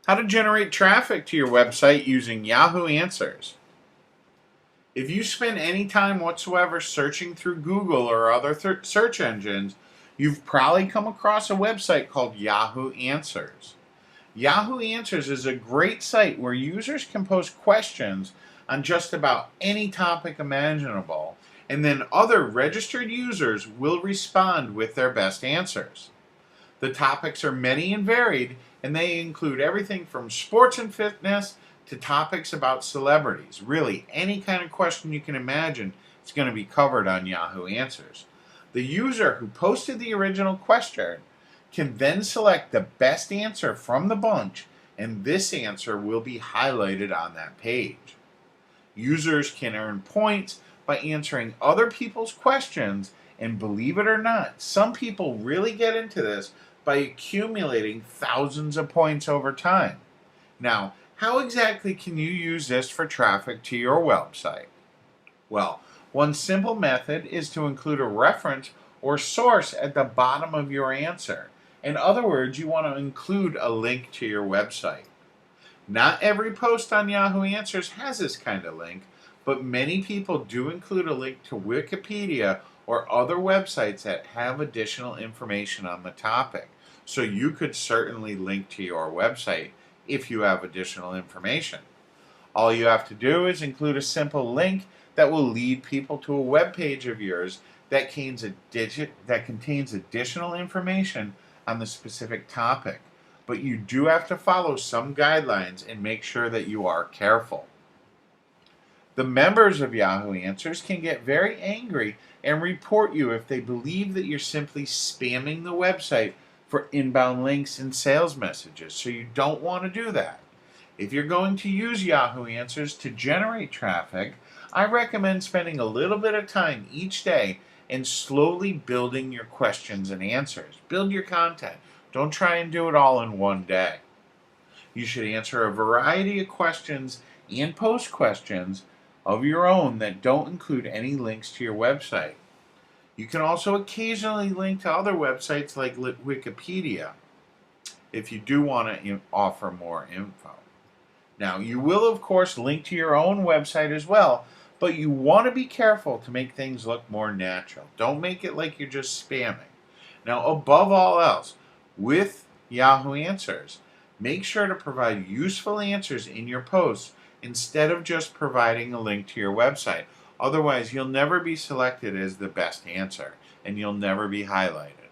How to generate traffic to your website using Yahoo Answers. If you spend any time whatsoever searching through Google or other search engines, you've probably come across a website called Yahoo Answers. Yahoo Answers is a great site where users can post questions on just about any topic imaginable, and then other registered users will respond with their best answers. The topics are many and varied, and they include everything from sports and fitness to topics about celebrities. Really, any kind of question you can imagine is going to be covered on Yahoo Answers. The user who posted the original question can then select the best answer from the bunch, and this answer will be highlighted on that page. Users can earn points by answering other people's questions, and believe it or not, some people really get into this by accumulating thousands of points over time. Now, how exactly can you use this for traffic to your website? Well, one simple method is to include a reference or source at the bottom of your answer. In other words, you want to include a link to your website. Not every post on Yahoo Answers has this kind of link, but many people do include a link to Wikipedia or other websites that have additional information on the topic. So you could certainly link to your website if you have additional information. All you have to do is include a simple link that will lead people to a web page of yours that contains additional information on the specific topic. But you do have to follow some guidelines and make sure that you are careful. The members of Yahoo Answers can get very angry and report you if they believe that you're simply spamming the website for inbound links and sales messages, so you don't want to do that. If you're going to use Yahoo Answers to generate traffic, I recommend spending a little bit of time each day and slowly building your questions and answers. Build your content. Don't try and do it all in one day. You should answer a variety of questions and post questions of your own that don't include any links to your website. You can also occasionally link to other websites like Wikipedia if you do want to offer more info. Now, you will of course link to your own website as well, but you want to be careful to make things look more natural. Don't make it like you're just spamming. Now, above all else, with Yahoo Answers, make sure to provide useful answers in your posts instead of just providing a link to your website. Otherwise, you'll never be selected as the best answer, and you'll never be highlighted.